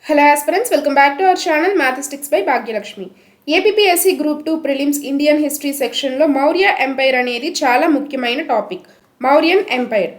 Hello aspirants, welcome back to our channel Mathematics by Bhagyalakshmi. APSC group 2 prelims Indian history సెక్షన్లో Maurya umpire అనేది చాలా ముఖ్యమైన topic. Mauryan umpire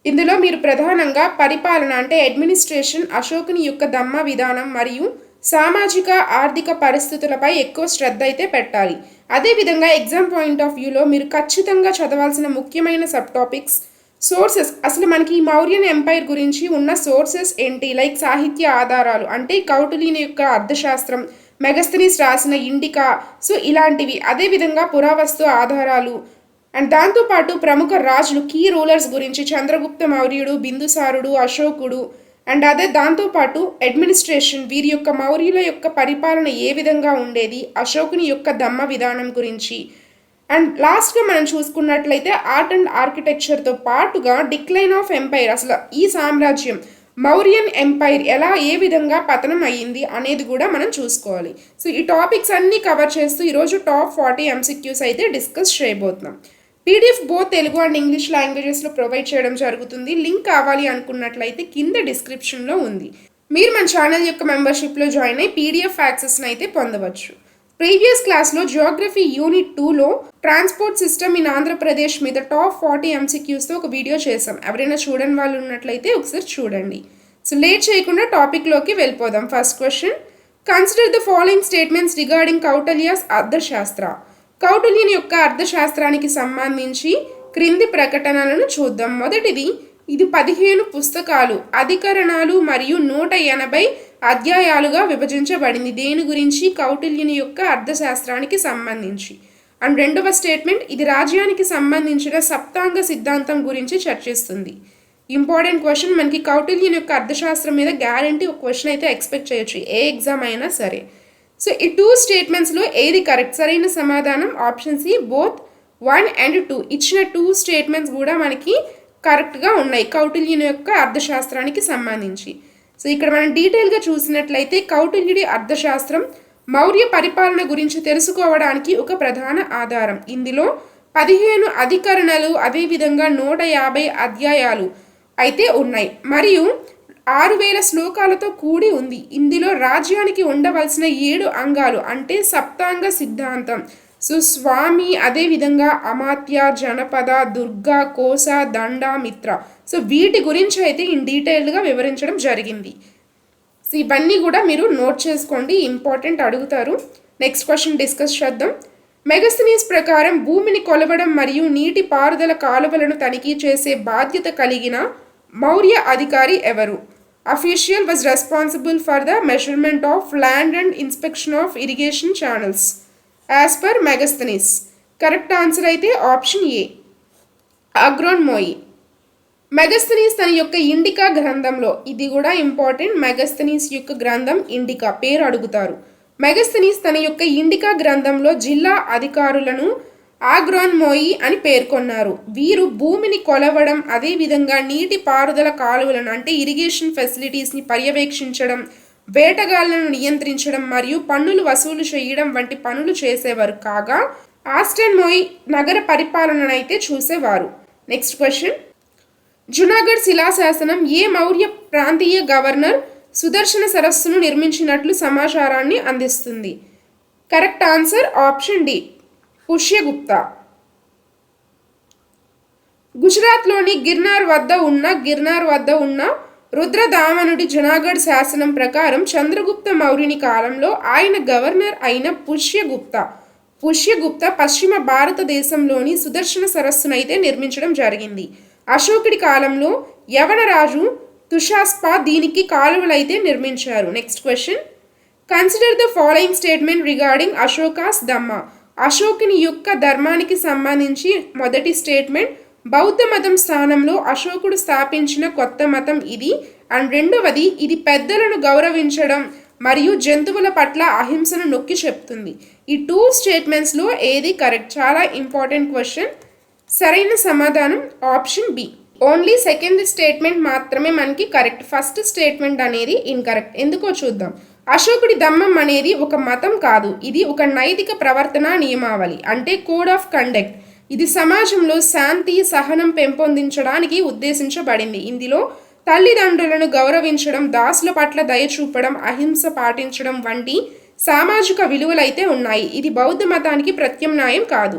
ఇందులో మీరు ప్రధానంగా పరిపాలన అంటే అడ్మినిస్ట్రేషన్, అశోకుని యొక్క దమ్మ విధానం మరియు సామాజిక ఆర్థిక పరిస్థితులపై ఎక్కువ శ్రద్ధ అయితే పెట్టాలి. అదేవిధంగా ఎగ్జామ్ పాయింట్ ఆఫ్ వ్యూలో మీరు ఖచ్చితంగా చదవాల్సిన ముఖ్యమైన సబ్ టాపిక్స్ సోర్సెస్. అసలు మనకి ఈ మౌర్యన్ ఎంపైర్ గురించి ఉన్న సోర్సెస్ ఏంటి, లైక్ సాహిత్య ఆధారాలు అంటే కౌటిల్యుని యొక్క అర్థశాస్త్రం, మెగస్తనీస్ రాసిన ఇండికా, సో ఇలాంటివి. అదేవిధంగా పురావస్తు ఆధారాలు అండ్ దాంతోపాటు ప్రముఖ రాజులు కీ రూలర్స్ గురించి చంద్రగుప్త మౌర్యుడు, బిందుసారుడు, అశోకుడు అండ్ దాంతోపాటు అడ్మినిస్ట్రేషన్, వీరి యొక్క మౌర్యుల యొక్క పరిపాలన ఏ విధంగా ఉండేది, అశోకుని యొక్క దమ్మ విధానం గురించి. అండ్ లాస్ట్గా మనం చూసుకున్నట్లయితే ఆర్ట్ అండ్ ఆర్కిటెక్చర్తో పాటుగా డిక్లైన్ ఆఫ్ ఎంపైర్, అసలు ఈ సామ్రాజ్యం మౌర్యన్ ఎంపైర్ ఎలా ఏ విధంగా పతనం అయ్యింది అనేది కూడా మనం చూసుకోవాలి. సో ఈ టాపిక్స్ అన్నీ కవర్ చేస్తూ ఈరోజు టాప్ 40 ఎంసీక్యూస్ అయితే డిస్కస్ చేయబోతున్నాం. PDF both Telugu and English లాంగ్వేజెస్లో ప్రొవైడ్ చేయడం జరుగుతుంది. లింక్ కావాలి అనుకున్నట్లయితే కింద డిస్క్రిప్షన్లో ఉంది. మీరు మన ఛానల్ యొక్క మెంబర్షిప్లో జాయిన్ అయ్యి పీడిఎఫ్ యాక్సెస్ని అయితే పొందవచ్చు. ప్రీవియస్ క్లాస్లో జియోగ్రఫీ యూనిట్ 2లో ట్రాన్స్పోర్ట్ సిస్టమ్ ఇన్ ఆంధ్రప్రదేశ్ మీద టాప్ 40 ఎంసీక్యూస్తో ఒక వీడియో చేసాం. ఎవరైనా చూడని వాళ్ళు ఉన్నట్లయితే ఒకసారి చూడండి. సో లేట్ చేయకుండా టాపిక్లోకి వెళ్ళిపోదాం. First question, consider the following statements regarding Kautalya's Arthashastra. కౌటిల్యుని యొక్క అర్థశాస్త్రానికి సంబంధించి క్రింది ప్రకటనలను చూద్దాం. మొదటిది, ఇది 15 పుస్తకాలు, అధికరణాలు మరియు 180 అధ్యాయాలుగా విభజించబడింది. దేని గురించి? కౌటిల్యుని యొక్క అర్థశాస్త్రానికి సంబంధించి. అండ్ రెండవ స్టేట్మెంట్, ఇది రాజ్యానికి సంబంధించిన సప్తాంగ సిద్ధాంతం గురించి చర్చిస్తుంది. ఇంపార్టెంట్ క్వశ్చన్, మనకి కౌటిల్యుని యొక్క అర్థశాస్త్రం మీద గ్యారంటీ ఒక క్వశ్చన్ అయితే ఎక్స్పెక్ట్ చేయొచ్చు, ఏ ఎగ్జామ్ అయినా సరే. సో ఈ 2 స్టేట్మెంట్స్లో ఏది కరెక్ట్? సరైన సమాధానం ఆప్షన్ సి, బోత్ 1 and 2. ఇచ్చిన 2 స్టేట్మెంట్స్ కూడా మనకి కరెక్ట్గా ఉన్నాయి కౌటిల్యుని యొక్క అర్థశాస్త్రానికి సంబంధించి. సో ఇక్కడ మనం డీటెయిల్గా చూసినట్లయితే కౌటిల్యుడి అర్థశాస్త్రం మౌర్య పరిపాలన గురించి తెలుసుకోవడానికి ఒక ప్రధాన ఆధారం. ఇందులో 15 అధికరణలు, అదేవిధంగా 150 అధ్యాయాలు అయితే ఉన్నాయి మరియు 6000 శ్లోకాలతో కూడి ఉంది. ఇందులో రాజ్యానికి ఉండవలసిన 7 అంగాలు అంటే సప్తాంగ సిద్ధాంతం, సో స్వామి, అదేవిధంగా అమాత్య, జనపద, దుర్గా, కోస, దండ, మిత్ర, సో వీటి గురించి అయితే ఇన్ డీటెయిల్డ్గా వివరించడం జరిగింది. సో ఇవన్నీ కూడా మీరు నోట్ చేసుకోండి, ఇంపార్టెంట్ అడుగుతారు. నెక్స్ట్ క్వశ్చన్ డిస్కస్ చేద్దాం. మెగస్తనీస్ ప్రకారం భూమిని కొలవడం మరియు నీటి పారుదల కాలువలను తనిఖీ చేసే బాధ్యత కలిగిన మౌర్య అధికారి ఎవరు? Official was responsible for the measurement of land and inspection of irrigation channels as per Megasthenes. Correct answer అయితే ఆప్షన్ ఏ, అగ్రోన్ మోయి. మెగస్తనీస్ తన యొక్క ఇండికా గ్రంథంలో, ఇది కూడా ఇంపార్టెంట్, మెగస్తనీస్ యొక్క గ్రంథం ఇండికా పేరు అడుగుతారు. మెగస్తనీస్ తన యొక్క ఇండికా గ్రంథంలో జిల్లా అధికారులను ఆగ్రాన్ మోయి అని పేర్కొన్నారు. వీరు భూమిని కొలవడం, అదేవిధంగా నీటి పారుదల కాలువలను అంటే ఇరిగేషన్ ఫెసిలిటీస్ని పర్యవేక్షించడం, వేటగాళ్లను నియంత్రించడం మరియు పన్నులు వసూలు చేయడం వంటి పనులు చేసేవారు కాగా ఆస్టన్ మోయి నగర పరిపాలనను అయితే చూసేవారు. నెక్స్ట్ క్వశ్చన్, జునాగఢ్ శిలాశాసనం ఏ మౌర్య ప్రాంతీయ గవర్నర్ సుదర్శన సరస్సును నిర్మించినట్లు సమాచారాన్ని అందిస్తుంది? Correct answer option D, Pushyagupta. గుజరాత్లోని గిర్నార్ వద్ద ఉన్న రుద్రదామనుడి జునాగఢ్ శాసనం ప్రకారం చంద్రగుప్త మౌర్యుని కాలంలో ఆయన గవర్నర్ అయిన పుష్యగుప్త పశ్చిమ భారతదేశంలోని సుదర్శన సరస్సునైతే నిర్మించడం జరిగింది. అశోకుడి కాలంలో యవనరాజు తుషాస్పా దీనికి కాలువలైతే నిర్మించారు. Next question, consider the following statement regarding Ashoka's Dhamma. అశోకుని యొక్క ధర్మానికి సంబంధించి మొదటి స్టేట్మెంట్, బౌద్ధ మతం స్థానంలో అశోకుడు స్థాపించిన కొత్త మతం ఇది. అండ్ రెండవది, ఇది పెద్దలను గౌరవించడం మరియు జంతువుల పట్ల అహింసను నొక్కి చెప్తుంది. ఈ 2 స్టేట్మెంట్స్లో ఏది కరెక్ట్? చాలా ఇంపార్టెంట్ క్వశ్చన్. సరైన సమాధానం option B, only second statement మాత్రమే మనకి కరెక్ట్, ఫస్ట్ స్టేట్మెంట్ అనేది ఇన్కరెక్ట్. ఎందుకో చూద్దాం. అశోకుడి దమ్మం అనేది ఒక మతం కాదు, ఇది ఒక నైతిక ప్రవర్తన నియమావళి అంటే కోడ్ ఆఫ్ కండక్ట్. ఇది సమాజంలో శాంతి, సహనం పెంపొందించడానికి ఉద్దేశించబడింది. ఇందులో తల్లిదండ్రులను గౌరవించడం, దాసుల పట్ల దయ చూపడం, అహింస పాటించడం వంటి సామాజిక విలువలైతే ఉన్నాయి. ఇది బౌద్ధ మతానికి ప్రత్యామ్నాయం కాదు.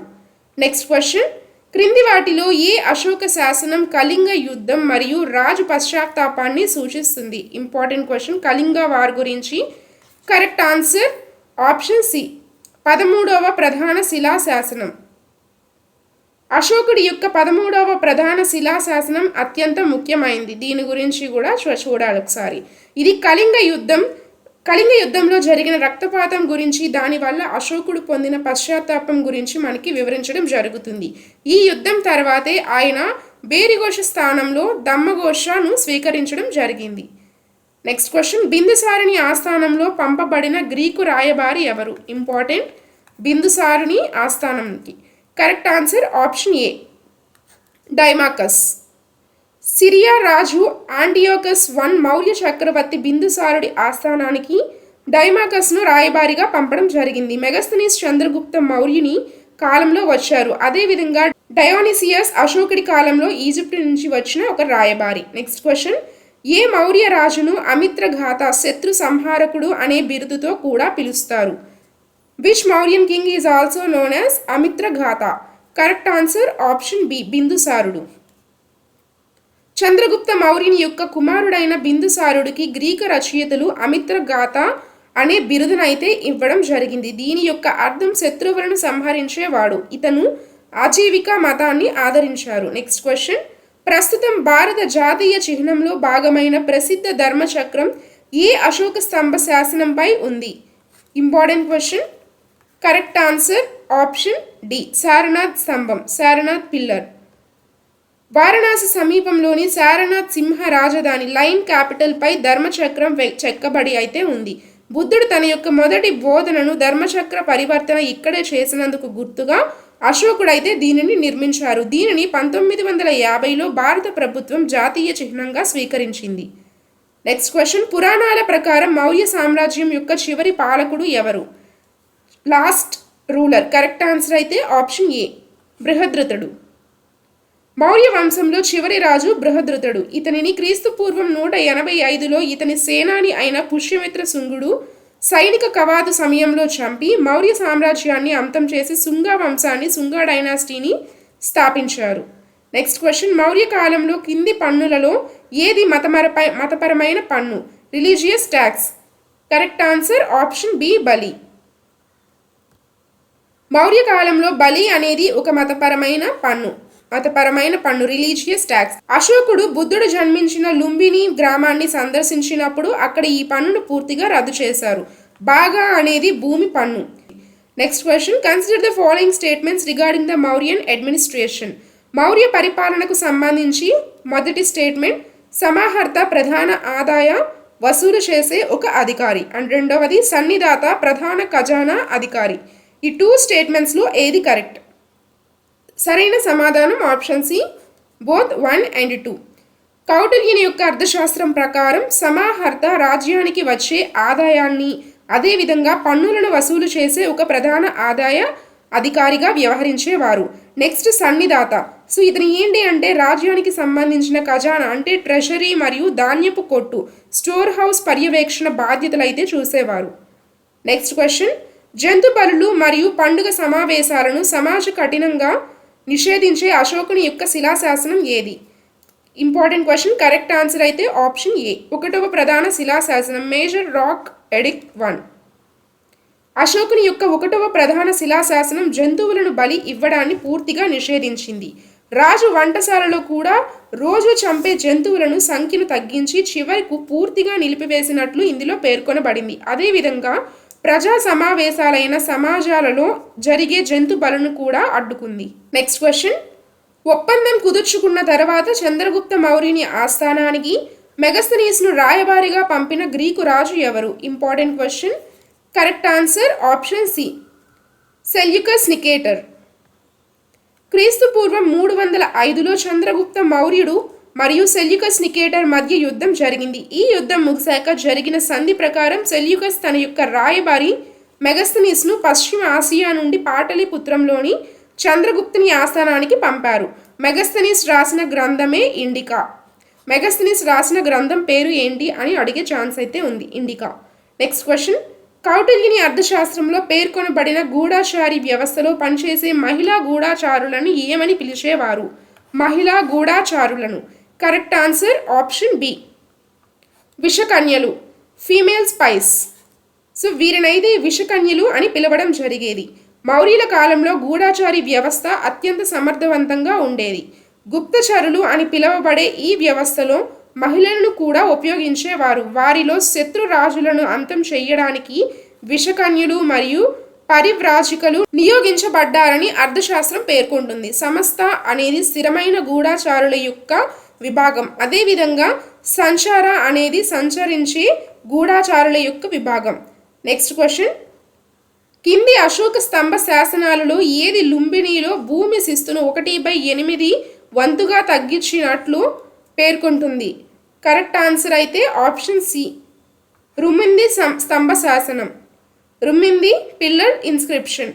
నెక్స్ట్ క్వశ్చన్, క్రింది వాటిలో ఏ అశోక శాసనం కళింగ యుద్ధం మరియు రాజు పశ్చాత్తాపాన్ని సూచిస్తుంది? ఇంపార్టెంట్ క్వశ్చన్, కళింగ వార్ గురించి. కరెక్ట్ ఆన్సర్ ఆప్షన్ సి, 13వ ప్రధాన శిలా శాసనం. అశోకుడి యొక్క 13వ ప్రధాన శిలా శాసనం అత్యంత ముఖ్యమైనది. దీని గురించి కూడా చూడాలి ఒకసారి. ఇది కళింగ యుద్ధంలో జరిగిన రక్తపాతం గురించి, దానివల్ల అశోకుడు పొందిన పశ్చాత్తాపం గురించి మనకి వివరించడం జరుగుతుంది. ఈ యుద్ధం తర్వాతే ఆయన బేరిఘోష స్థానంలో దమ్మఘోషను స్వీకరించడం జరిగింది. నెక్స్ట్ క్వశ్చన్, బిందుసారుని ఆస్థానంలో పంపబడిన గ్రీకు రాయబారి ఎవరు? ఇంపార్టెంట్, బిందుసారుని ఆస్థానంకి. Correct answer option A, Daimachus. Syria రాజు ఆంటియోకస్ I మౌర్య చక్రవర్తి బిందుసారుడి ఆస్థానానికి డైమాకస్ను రాయబారిగా పంపడం జరిగింది. మెగస్తనీస్ చంద్రగుప్త మౌర్యుని కాలంలో వచ్చారు. అదేవిధంగా డయోనిసియస్ అశోకుడి కాలంలో ఈజిప్ట్ నుంచి వచ్చిన ఒక రాయబారి. నెక్స్ట్ క్వశ్చన్, ఏ మౌర్య రాజును అమిత్రఘాత శత్రు సంహారకుడు అనే బిరుదుతో కూడా పిలుస్తారు? Which Mauryan king is also known as Amitraghata? Correct answer option B, బిందుసారుడు. చంద్రగుప్త మౌర్యుని యొక్క కుమారుడైన బిందుసారుడికి గ్రీకు రచయితలు అమిత్రఘాత అనే బిరుదునైతే ఇవ్వడం జరిగింది. దీని యొక్క అర్థం శత్రువులను సంహరించేవాడు. ఇతను ఆజీవిక మతాన్ని ఆదరించారు. నెక్స్ట్ క్వశ్చన్, ప్రస్తుతం భారత జాతీయ చిహ్నంలో భాగమైన ప్రసిద్ధ ధర్మచక్రం ఏ అశోక స్తంభ శాసనంపై ఉంది? Important question. Correct answer option D, Sarnath స్తంభం, సారనాథ్ పిల్లర్. వారణాసి సమీపంలోని సారనాథ్ సింహ రాజధాని లైన్ క్యాపిటల్పై ధర్మచక్రం చెక్కబడి అయితే ఉంది. బుద్ధుడు తన యొక్క మొదటి బోధనను ధర్మచక్ర పరివర్తన ఇక్కడే చేసినందుకు గుర్తుగా అశోకుడైతే దీనిని నిర్మించారు. దీనిని 1950లో భారత ప్రభుత్వం జాతీయ చిహ్నంగా స్వీకరించింది. నెక్స్ట్ క్వశ్చన్, పురాణాల ప్రకారం మౌర్య సామ్రాజ్యం యొక్క చివరి పాలకుడు ఎవరు? Last ruler. కరెక్ట్ ఆన్సర్ అయితే ఆప్షన్ ఏ, బృహద్రథుడు. మౌర్య వంశంలో చివరి రాజు బృహద్రథుడు. ఇతనిని క్రీస్తుపూర్వం 185లో ఇతని సేనాని అయిన పుష్యమిత్ర శుంగుడు సైనిక కవాతు సమయంలో చంపి మౌర్య సామ్రాజ్యాన్ని అంతం చేసి శుంగ వంశాన్ని, శుంగ డైనాసిటీని స్థాపించారు. నెక్స్ట్ క్వశ్చన్, మౌర్య కాలంలో కింది పన్నులలో ఏది మతపరమైన పన్ను? Religious tax. Correct answer option B, బలి. మౌర్య కాలంలో బలి అనేది ఒక మతపరమైన పన్ను, రిలీజియస్ ట్యాక్స్. అశోకుడు బుద్ధుడు జన్మించిన లుంబిని గ్రామాన్ని సందర్శించినప్పుడు అక్కడ ఈ పన్నును పూర్తిగా రద్దు చేశారు. బాగా అనేది భూమి పన్ను. Next question, consider the following statements regarding the Mauryan administration. Maurya పరిపాలనకు సంబంధించి మొదటి స్టేట్మెంట్, సమాహర్త ప్రధాన ఆదాయ వసూలు చేసే ఒక అధికారి, అండ్ రెండవది సన్నిదాత ప్రధాన ఖజానా అధికారి. ఈ 2 స్టేట్మెంట్స్లో ఏది కరెక్ట్? సరైన సమాధానం ఆప్షన్ సి, బోత్ 1 and 2. కౌటిల్యుని యొక్క అర్థశాస్త్రం ప్రకారం సమాహర్త రాజ్యానికి వచ్చే ఆదాయాన్ని, అదేవిధంగా పన్నులను వసూలు చేసే ఒక ప్రధాన ఆదాయ అధికారిగా వ్యవహరించేవారు. నెక్స్ట్ సన్నిదాత. సో ఇతను ఏంటి అంటే రాజ్యానికి సంబంధించిన ఖజానా అంటే ట్రెషరీ మరియు ధాన్యపు కొట్టు, స్టోర్ హౌస్ పర్యవేక్షణ బాధ్యతలు అయితే చూసేవారు. నెక్స్ట్ క్వశ్చన్, జంతు బలులు మరియు పండుగ సమావేశాలను సమాజ కఠినంగా నిషేధించే అశోకుని యొక్క శిలాశాసనం ఏది? Important question. కరెక్ట్ ఆన్సర్ అయితే ఆప్షన్ ఏ, 1వ ప్రధాన శిలాశాసనం, మేజర్ రాక్ ఎడిక్ట్ 1. అశోకుని యొక్క 1వ ప్రధాన శిలాశాసనం జంతువులను బలి ఇవ్వడాన్ని పూర్తిగా నిషేధించింది. రాజు వంటశాలలో కూడా రోజు చంపే జంతువులను సంఖ్యను తగ్గించి చివరకు పూర్తిగా నిలిపివేసినట్లు ఇందులో పేర్కొనబడింది. అదేవిధంగా ప్రజా సమావేశాలైన సమాజాలలో జరిగే జంతు బలను కూడా అడ్డుకుంది. నెక్స్ట్ క్వశ్చన్, ఒప్పందం కుదుర్చుకున్న తర్వాత చంద్రగుప్త మౌర్యుని ఆస్థానానికి మెగస్తనీస్ను రాయబారిగా పంపిన గ్రీకు రాజు ఎవరు? Important question. Correct answer option C, Seleucus Nicator. క్రీస్తు పూర్వం 305లో చంద్రగుప్త మౌర్యుడు మరియు సెల్యూకస్ నికేటర్ మధ్య యుద్ధం జరిగింది. ఈ యుద్ధం ముగిశాక జరిగిన సంధి ప్రకారం సెల్యూకస్ తన యొక్క రాయబారి మెగస్తనీస్ను పశ్చిమ ఆసియా నుండి పాటలీపుత్రంలోని చంద్రగుప్తుని ఆస్థానానికి పంపారు. మెగస్తనీస్ రాసిన గ్రంథమే ఇండికా. మెగస్థనీస్ రాసిన గ్రంథం పేరు ఏంటి అని అడిగే ఛాన్స్ అయితే ఉంది. ఇండికా. నెక్స్ట్ క్వశ్చన్, కౌటిల్యుని అర్థశాస్త్రంలో పేర్కొనబడిన గూఢాచారి వ్యవస్థలో పనిచేసే మహిళా గూఢాచారులను ఏమని పిలిచేవారు? మహిళా గూఢాచారులను. Correct answer option B. విషకన్యలు, ఫీమేల్ స్పైస్. సో వీరినైతే విషకన్యలు అని పిలవడం జరిగేది. మౌర్యుల కాలంలో గూఢాచారి వ్యవస్థ అత్యంత సమర్థవంతంగా ఉండేది. గుప్తచరులు అని పిలువబడే ఈ వ్యవస్థలో మహిళలను కూడా ఉపయోగించేవారు. వారిలో శత్రు రాజులను అంతం చేయడానికి విషకన్యులు మరియు పరివ్రాజికలు నియోగించబడ్డారని అర్థశాస్త్రం పేర్కొంటుంది. సమస్త అనేది స్థిరమైన గూఢాచారుల యొక్క విభాగం. అదేవిధంగా సంచార అనేది సంచరించే గూఢాచారుల యొక్క విభాగం. నెక్స్ట్ క్వశ్చన్, కింది అశోక స్తంభ శాసనాలలో ఏది లుంబినిలో భూమి శిస్తును 1/8 వంతుగా తగ్గించినట్లు పేర్కొంటుంది? కరెక్ట్ ఆన్సర్ అయితే ఆప్షన్ సి, రుమింది స్తంభ శాసనం. రుమింది పిల్లర్ ఇన్స్క్రిప్షన్.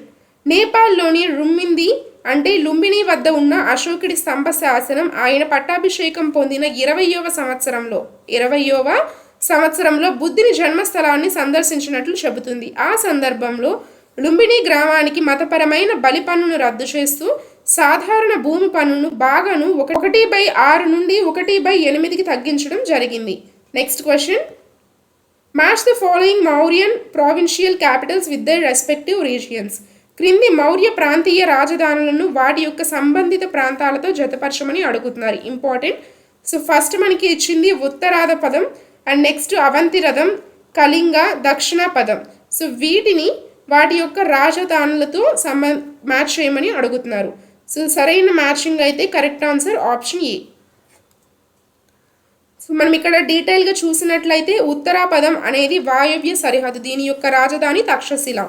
నేపాల్లోని రుమింది అంటే లుంబిని వద్ద ఉన్న అశోకుడి స్తంభ శాసనం ఆయన పట్టాభిషేకం పొందిన 20వ సంవత్సరంలో బుద్ధుని జన్మస్థలాన్ని సందర్శించినట్లు చెబుతుంది. ఆ సందర్భంలో లుంబిని గ్రామానికి మతపరమైన బలి పన్నును రద్దు చేస్తూ సాధారణ భూమి పన్నును బాగాను 1/6 నుండి 1/8కి తగ్గించడం జరిగింది. Next question, match the following Mauryan provincial Capitals with their respective regions. క్రింది మౌర్య ప్రాంతీయ రాజధానులను వాటి యొక్క సంబంధిత ప్రాంతాలతో జతపరచమని అడుగుతున్నారు. ఇంపార్టెంట్. సో ఫస్ట్ మనకి ఇచ్చింది ఉత్తరాద పదం అండ్ నెక్స్ట్ అవంతిరథం, కళింగ, దక్షిణ పదం. సో వీటిని వాటి యొక్క రాజధానులతో మ్యాచ్ చేయమని అడుగుతున్నారు. సో సరైన మ్యాచింగ్ అయితే కరెక్ట్ ఆన్సర్ ఆప్షన్ ఏ. సో మనం ఇక్కడ డీటెయిల్గా చూసినట్లయితే ఉత్తరా పదం అనేది వాయవ్య సరిహద్దు, దీని యొక్క రాజధాని తక్షశిల.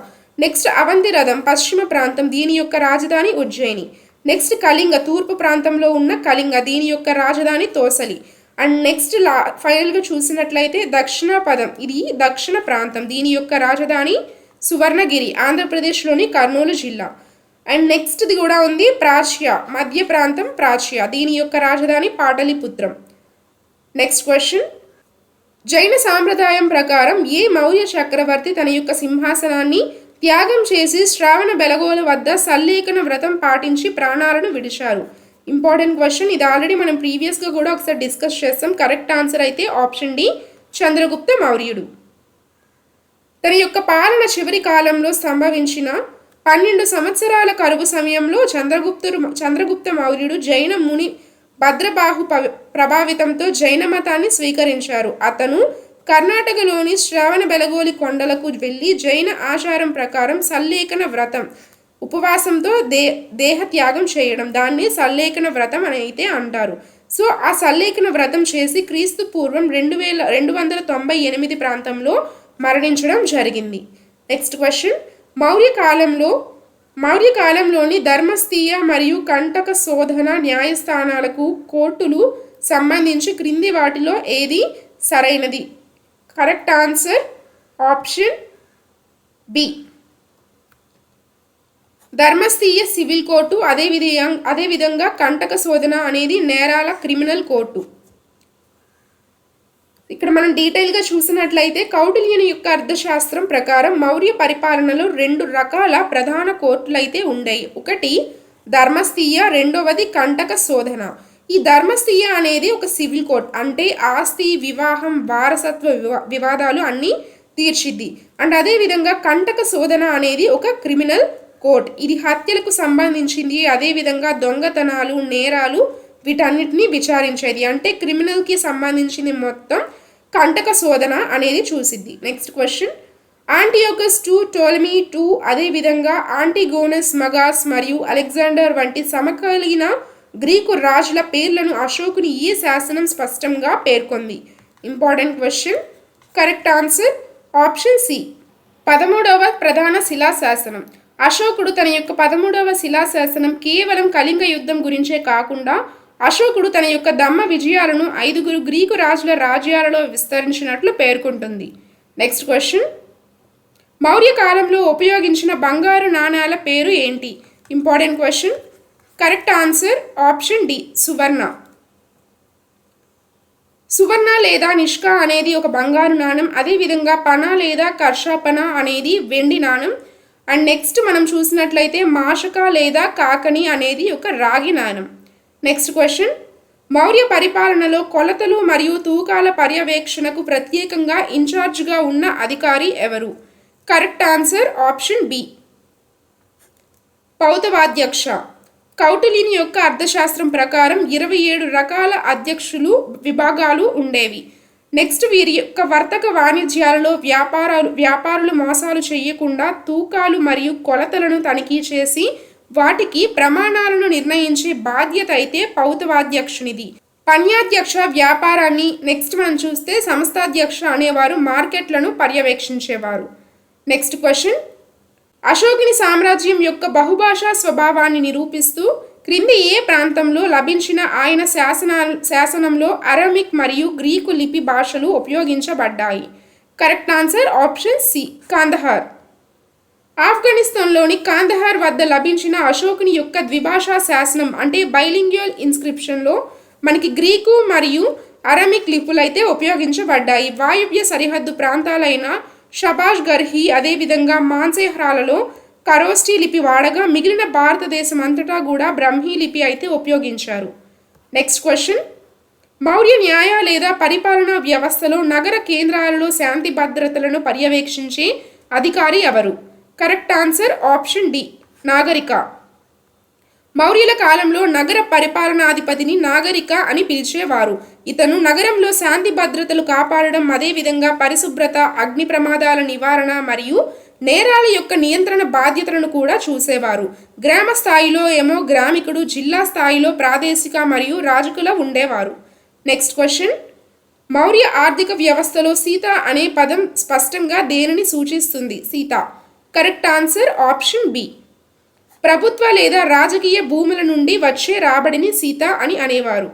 నెక్స్ట్ అవంతిరథం పశ్చిమ ప్రాంతం, దీని యొక్క రాజధాని ఉజ్జయిని. నెక్స్ట్ కళింగ తూర్పు ప్రాంతంలో ఉన్న కళింగ, దీని యొక్క రాజధాని తోసలి. అండ్ నెక్స్ట్ ఫైనల్గా చూసినట్లయితే దక్షిణ పదం, ఇది దక్షిణ ప్రాంతం, దీని యొక్క రాజధాని సువర్ణగిరి, ఆంధ్రప్రదేశ్లోని కర్నూలు జిల్లా. అండ్ నెక్స్ట్ది కూడా ఉంది ప్రాచ్య, మధ్య ప్రాంతం ప్రాచ్య, దీని యొక్క రాజధాని పాటలిపుత్రం. నెక్స్ట్ క్వశ్చన్, జైన సాంప్రదాయం ప్రకారం ఏ మౌర్య చక్రవర్తి తన యొక్క సింహాసనాన్ని త్యాగం చేసి శ్రావణ బెలగోల వద్ద సల్లేఖన వ్రతం పాటించి ప్రాణాలను విడిచారు? Important question. ఇది ఆల్రెడీ మనం ప్రీవియస్గా కూడా ఒకసారి డిస్కస్ చేస్తాం. కరెక్ట్ ఆన్సర్ అయితే ఆప్షన్ డి, చంద్రగుప్త మౌర్యుడు. తన యొక్క పాలన చివరి కాలంలో సంభవించిన 12 సంవత్సరాల కరువు సమయంలో చంద్రగుప్త మౌర్యుడు జైన ముని భద్రబాహు ప్రభావితంతో జైన మతాన్ని స్వీకరించారు. అతను కర్ణాటకలోని శ్రావణ బెలగోలి కొండలకు వెళ్ళి జైన ఆచారం ప్రకారం సల్లేఖన వ్రతం, ఉపవాసంతో దేహత్యాగం చేయడం, దాన్ని సల్లేఖన వ్రతం అని అయితే అంటారు. సో ఆ సల్లేఖన వ్రతం చేసి క్రీస్తు పూర్వం 2298 ప్రాంతంలో మరణించడం జరిగింది. నెక్స్ట్ క్వశ్చన్, మౌర్య కాలంలోని ధర్మస్థీయ మరియు కంటక శోధన న్యాయస్థానాలకు కోర్టులు సంబంధించి క్రింది వాటిలో ఏది సరైనది? Correct answer option B, Dharmasthiya civil court, అదేవిధంగా కంటక శోధన అనేది నేరాల క్రిమినల్ కోర్టు. ఇక్కడ మనం డీటెయిల్గా చూసినట్లయితే కౌటిల్యుని యొక్క అర్థశాస్త్రం ప్రకారం మౌర్య పరిపాలనలో 2 రకాల ప్రధాన కోర్టులు అయితే ఉండేవి. ఒకటి ధర్మస్థీయ, రెండవది కంటక శోధన. ఈ ధర్మస్థీయ అనేది ఒక సివిల్ కోర్ట్, అంటే ఆస్తి, వివాహం, వారసత్వ వివాదాలు అన్నీ తీర్చిద్ది. అండ్ అదేవిధంగా కంటక శోధన అనేది ఒక క్రిమినల్ కోర్ట్, ఇది హత్యలకు సంబంధించింది, అదేవిధంగా దొంగతనాలు, నేరాలు వీటన్నిటిని విచారించేది. అంటే క్రిమినల్కి సంబంధించింది మొత్తం కంటక శోధన అనేది చూసిద్ది. Next question, Antiochus II, Ptolemy II, అదేవిధంగా ఆంటిగోనస్, మగాస్ మరియు అలెగ్జాండర్ వంటి సమకాలీన గ్రీకు రాజుల పేర్లను అశోకుని ఈ శాసనం స్పష్టంగా పేర్కొంది? Important question. Correct answer option C, 13వ ప్రధాన శిలాశాసనం. అశోకుడు తన యొక్క 13వ శిలాశాసనం కేవలం కళింగ యుద్ధం గురించే కాకుండా అశోకుడు తన యొక్క దమ్మ విజయాలను 5 గ్రీకు రాజుల రాజ్యాలలో విస్తరించినట్లు పేర్కొంటుంది. నెక్స్ట్ క్వశ్చన్, మౌర్య కాలంలో ఉపయోగించిన బంగారు నాణేల పేరు ఏంటి? Important question. Correct answer option D, Suvarna. Suvarna లేదా నిష్కా అనేది ఒక బంగారు నాణం. అదేవిధంగా పన లేదా కర్షాపన అనేది వెండి నాణం. అండ్ నెక్స్ట్ మనం చూసినట్లయితే మాషక లేదా కాకని అనేది ఒక రాగి నాణం. నెక్స్ట్ క్వశ్చన్, మౌర్య పరిపాలనలో కొలతలు మరియు తూకాల పర్యవేక్షణకు ప్రత్యేకంగా ఇన్ఛార్జ్గా ఉన్న అధికారి ఎవరు? Correct answer option B, Pautavadhyaksha. కౌటిల్యుని యొక్క అర్థశాస్త్రం ప్రకారం 27 రకాల అధ్యక్షులు విభాగాలు ఉండేవి. నెక్స్ట్, వీరి యొక్క వర్తక వాణిజ్యాలలో వ్యాపారులు మోసాలు చేయకుండా తూకాలు మరియు కొలతలను తనిఖీ చేసి వాటికి ప్రమాణాలను నిర్ణయించే బాధ్యత అయితే పౌతవాధ్యక్షునిది. పన్యాధ్యక్ష వ్యాపారాన్ని, నెక్స్ట్ మనం చూస్తే సంస్థాధ్యక్ష అనేవారు మార్కెట్లను పర్యవేక్షించేవారు. నెక్స్ట్ క్వశ్చన్, అశోకుని సామ్రాజ్యం యొక్క బహుభాషా స్వభావాన్ని నిరూపిస్తూ క్రింది ఏ ప్రాంతంలో లభించిన ఆయన శాసనంలో అరమిక్ మరియు గ్రీకు లిపి భాషలు ఉపయోగించబడ్డాయి? Correct answer option C, Kandahar. ఆఫ్ఘనిస్తాన్లోని కాందహార్ వద్ద లభించిన అశోకుని యొక్క ద్విభాషా శాసనం అంటే బైలింగ్యువల్ ఇన్స్క్రిప్షన్లో మనకి గ్రీకు మరియు అరమిక్ లిపులు అయితే ఉపయోగించబడ్డాయి. వాయువ్య సరిహద్దు ప్రాంతాలైన షబాష్ గర్హి అదేవిధంగా మాన్సేహ్రాలలో ఖరోష్ఠీ లిపి వాడగా మిగిలిన భారతదేశం అంతటా కూడా బ్రహ్మీ లిపి అయితే ఉపయోగించారు. నెక్స్ట్ క్వశ్చన్, మౌర్య న్యాయ లేదా పరిపాలనా వ్యవస్థలో నగర కేంద్రాలలో శాంతి భద్రతలను పర్యవేక్షించే అధికారి ఎవరు? కరెక్ట్ ఆన్సర్ ఆప్షన్ డి, నాగరిక. మౌర్యుల కాలంలో నగర పరిపాలనాధిపతిని నాగరిక అని పిలిచేవారు. ఇతను నగరంలో శాంతి భద్రతలు కాపాడడం, అదేవిధంగా పరిశుభ్రత, అగ్ని ప్రమాదాల నివారణ మరియు నేరాల యొక్క నియంత్రణ బాధ్యతలను కూడా చూసేవారు. గ్రామ స్థాయిలో ఏమో గ్రామికుడు, జిల్లా స్థాయిలో ప్రాదేశిక మరియు రాజకుల ఉండేవారు. నెక్స్ట్ క్వశ్చన్, మౌర్య ఆర్థిక వ్యవస్థలో సీత అనే పదం స్పష్టంగా దేనిని సూచిస్తుంది? Sita. Correct answer option B, ప్రభుత్వ లేదా రాజకీయ భూముల నుండి వచ్చే రాబడిని సీత అని అనేవారు.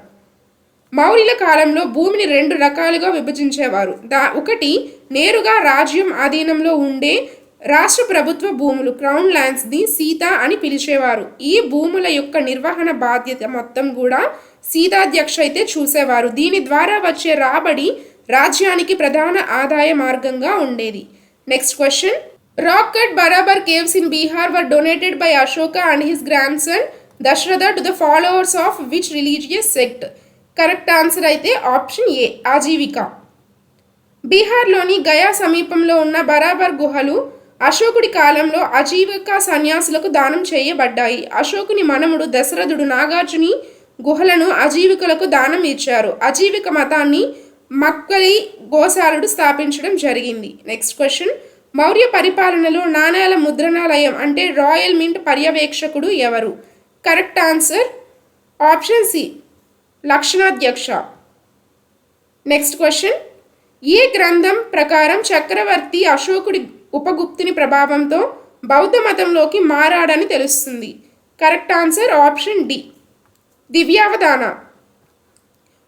మౌర్యుల కాలంలో భూమిని 2 రకాలుగా విభజించేవారు. ఒకటి నేరుగా రాజ్యం ఆధీనంలో ఉండే రాష్ట్ర ప్రభుత్వ భూములు, క్రౌన్ ల్యాండ్స్ని సీత అని పిలిచేవారు. ఈ భూముల యొక్క నిర్వహణ బాధ్యత మొత్తం కూడా సీతాధ్యక్ష అయితే చూసేవారు. దీని ద్వారా వచ్చే రాబడి రాజ్యానికి ప్రధాన ఆదాయ మార్గంగా ఉండేది. Next question, Rock cut Barabar caves in Bihar were donated by Ashoka and his grandson Dashratha to the followers of which religious sect? Correct answer అయితే ఆప్షన్ ఏ, ఆజీవిక. బీహార్లోని గయా సమీపంలో ఉన్న బరాబర్ గుహలు అశోకుడి కాలంలో ఆజీవిక సన్యాసులకు దానం చేయబడ్డాయి. అశోకుని మనముడు దశరథుడు నాగార్జుని గుహలను అజీవికులకు దానం ఇచ్చారు. అజీవిక మతాన్ని మక్కలి గోశాలుడు స్థాపించడం జరిగింది. నెక్స్ట్ క్వశ్చన్, మౌర్య పరిపాలనలో నాణేల ముద్రణాలయం అంటే రాయల్ మింట్ పర్యవేక్షకుడు ఎవరు? Correct answer option C, Lakshanadhyaksha. Next question, ఏ గ్రంథం ప్రకారం చక్రవర్తి అశోకుడి ఉపగుప్తుని ప్రభావంతో బౌద్ధ మతంలోకి మారాడని తెలుస్తుంది? Correct answer option D, Divyavadana.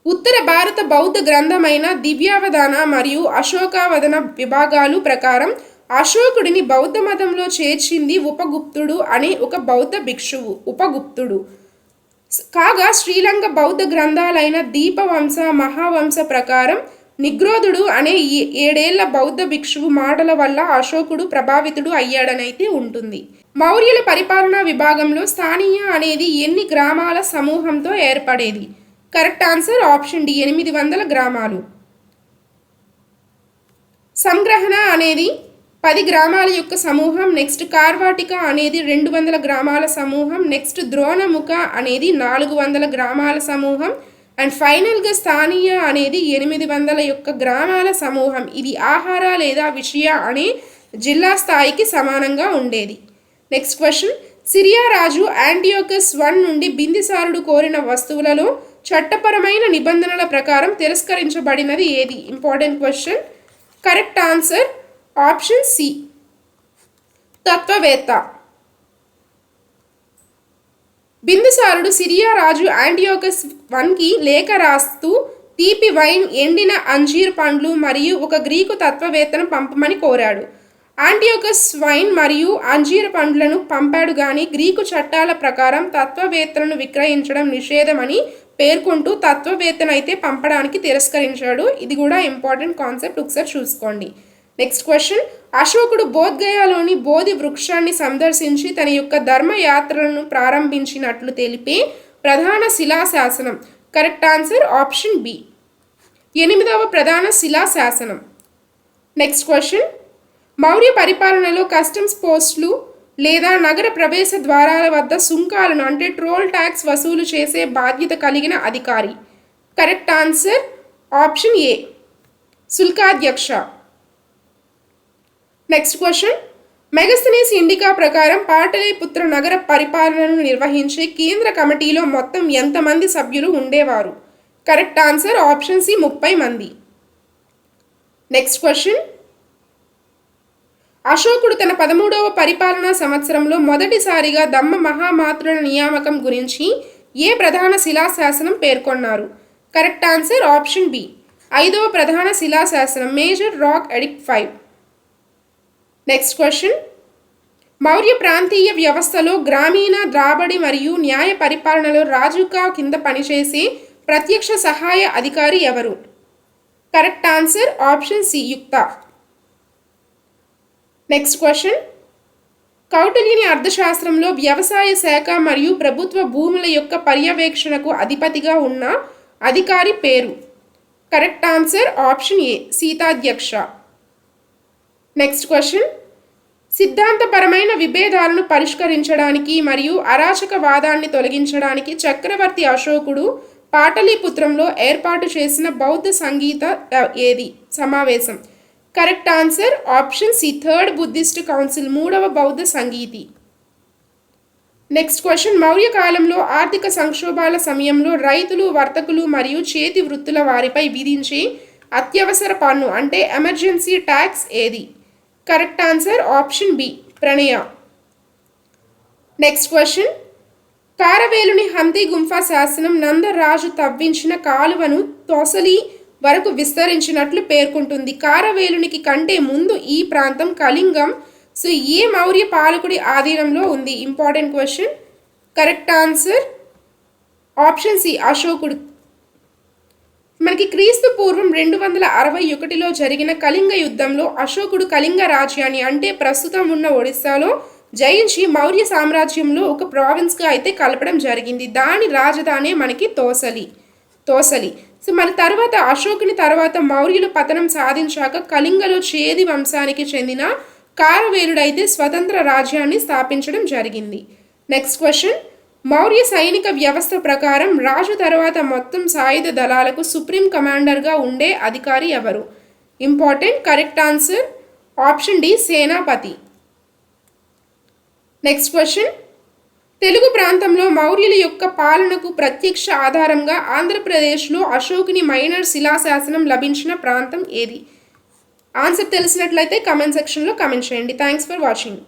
ఉత్తర భారత బౌద్ధ గ్రంథమైన దివ్యావధాన మరియు అశోకావధన విభాగాలు ప్రకారం అశోకుడిని బౌద్ధ మతంలో చేర్చింది ఉపగుప్తుడు అనే ఒక బౌద్ధ భిక్షువు ఉపగుప్తుడు. కాగా శ్రీలంక బౌద్ధ గ్రంథాలైన దీపవంశ, మహావంశ ప్రకారం నిగ్రోధుడు అనే 7 ఏళ్ల బౌద్ధ భిక్షువు మాటల వల్ల అశోకుడు ప్రభావితుడు అయ్యాడనైతే ఉంటుంది. మౌర్యుల పరిపాలనా విభాగంలో స్థానీయ అనేది ఎన్ని గ్రామాల సమూహంతో ఏర్పడేది? కరెక్ట్ ఆన్సర్ ఆప్షన్ డి, 800 గ్రామాలు. సంగ్రహణ అనేది 10 గ్రామాల యొక్క సమూహం. నెక్స్ట్ కార్వాటిక అనేది 200 గ్రామాల సమూహం. నెక్స్ట్ ద్రోణముఖ అనేది 400 గ్రామాల సమూహం. అండ్ ఫైనల్గా స్థానీయ అనేది 800 యొక్క గ్రామాల సమూహం. ఇది ఆహార లేదా విషయ అనే జిల్లా స్థాయికి సమానంగా ఉండేది. నెక్స్ట్ క్వశ్చన్, సిరియా రాజు యాంటియోకస్ I నుండి బిందిసారుడు కోరిన వస్తువులలో చట్టపరమైన నిబంధనల ప్రకారం తిరస్కరించబడినది ఏది? Important question. Correct answer option C, తత్వవేత్త. బిందుసారుడు సిరియా రాజు యాంటియోకస్ I లేఖ రాస్తూ తీపి వైన్, ఎండిన అంజీర్ పండ్లు మరియు ఒక గ్రీకు తత్వవేత్తను పంపమని కోరాడు. యాంటియోకస్ వైన్ మరియు అంజీర్ పండ్లను పంపాడు కానీ గ్రీకు చట్టాల ప్రకారం తత్వవేత్తలను విక్రయించడం నిషేధమని పేర్కొంటూ తత్వవేత్తనైతే పంపడానికి తిరస్కరించాడు. ఇది కూడా ఇంపార్టెంట్ కాన్సెప్ట్, ఒకసారి చూసుకోండి. నెక్స్ట్ క్వశ్చన్, అశోకుడు బోధ్గయాలోని బోధి వృక్షాన్ని సందర్శించి తన యొక్క ధర్మయాత్రలను ప్రారంభించినట్లు తెలిపే ప్రధాన శిలాశాసనం. కరెక్ట్ ఆన్సర్ ఆప్షన్ బి, 8వ ప్రధాన శిలాశాసనం. నెక్స్ట్ క్వశ్చన్, మౌర్య పరిపాలనలో కస్టమ్స్ పోస్టులు లేదా నగర ప్రవేశ ద్వారాల వద్ద సుంకాలను అంటే ట్రోల్ ట్యాక్స్ వసూలు చేసే బాధ్యత కలిగిన అధికారి. Correct answer option A, Shulkadhyaksha. Next question, Megasthenes Indica ప్రకారం పాటలీపుత్ర నగర పరిపాలనను నిర్వహించే కేంద్ర కమిటీలో మొత్తం ఎంతమంది సభ్యులు ఉండేవారు? కరెక్ట్ ఆన్సర్ ఆప్షన్ సి, 30 మంది. నెక్స్ట్ క్వశ్చన్, అశోకుడు తన 13వ పరిపాలనా సంవత్సరంలో మొదటిసారిగా దమ్మ మహామాత్రుల నియామకం గురించి ఏ ప్రధాన శిలాశాసనం పేర్కొన్నారు? కరెక్ట్ ఆన్సర్ ఆప్షన్ బి, 5వ ప్రధాన శిలాశాసనం major rock edict 5. Next question, Maurya ప్రాంతీయ వ్యవస్థలో గ్రామీణ ద్రాబడి మరియు న్యాయ పరిపాలనలో రాజుగా కింద పనిచేసే ప్రత్యక్ష సహాయ అధికారి ఎవరు? కరెక్ట్ ఆన్సర్ ఆప్షన్ సి, యుక్త. నెక్స్ట్ క్వశ్చన్, కౌటిల్యుని అర్థశాస్త్రంలో వ్యవసాయ శాఖ మరియు ప్రభుత్వ భూముల యొక్క పర్యవేక్షణకు అధిపతిగా ఉన్న అధికారి పేరు? Correct answer option A, Sitadhyaksha. Next question, సిద్ధాంతపరమైన విభేదాలను పరిష్కరించడానికి మరియు అరాచకవాదాన్ని తొలగించడానికి చక్రవర్తి అశోకుడు పాటలీపుత్రంలో ఏర్పాటు చేసిన బౌద్ధ సంగీత ఏది సమావేశం? Correct answer option C, third Buddhist council, 3వ బౌద్ధ సంగీతి. నెక్స్ట్ క్వశ్చన్, మౌర్య కాలంలో ఆర్థిక సంక్షోభాల సమయంలో రైతులు, వర్తకులు మరియు చేతి వృత్తుల వారిపై విధించే అత్యవసర పన్ను అంటే ఎమర్జెన్సీ ట్యాక్స్ ఏది? కరెక్ట్ ఆన్సర్ ఆప్షన్ బి, ప్రణయ. నెక్స్ట్ క్వశ్చన్, కారవేలుని హంతి గుంఫా శాసనం నందరాజు తవ్వించిన కాలువను తోసలి వరకు విస్తరించినట్లు పేర్కొంటుంది. కారవేలునికి కంటే ముందు ఈ ప్రాంతం కళింగం సో ఏ మౌర్య పాలకుడి ఆధీనంలో ఉంది? Important question. Correct answer option C, అశోకుడు. మనకి క్రీస్తు పూర్వం 261లో జరిగిన కళింగ యుద్ధంలో అశోకుడు కళింగ రాజ్యాన్ని అంటే ప్రస్తుతం ఉన్న ఒడిస్సాలో జయించి మౌర్య సామ్రాజ్యంలో ఒక ప్రావిన్స్గా అయితే కలపడం జరిగింది. దాని రాజధానే మనకి తోసలి. సో మన తర్వాత అశోకుని తర్వాత మౌర్యులు పతనం సాధించాక కళింగలో చేది వంశానికి చెందిన కారవేలుడైతే స్వతంత్ర రాజ్యాన్ని స్థాపించడం జరిగింది. నెక్స్ట్ క్వశ్చన్, మౌర్య సైనిక వ్యవస్థ ప్రకారం రాజు తర్వాత మొత్తం సాయుధ దళాలకు సుప్రీం కమాండర్గా ఉండే అధికారి ఎవరు? Important. Correct answer option D, Senapati. Next question, Telugu ప్రాంతంలో మౌర్యుల యొక్క పాలనకు ప్రత్యక్ష ఆధారంగా ఆంధ్రప్రదేశ్లో అశోకుని మైనర్ శిలాశాసనం లభించిన ప్రాంతం ఏది? ఆన్సర్ తెలిసినట్లయితే కమెంట్ సెక్షన్లో కమెంట్ చేయండి. Thanks for watching.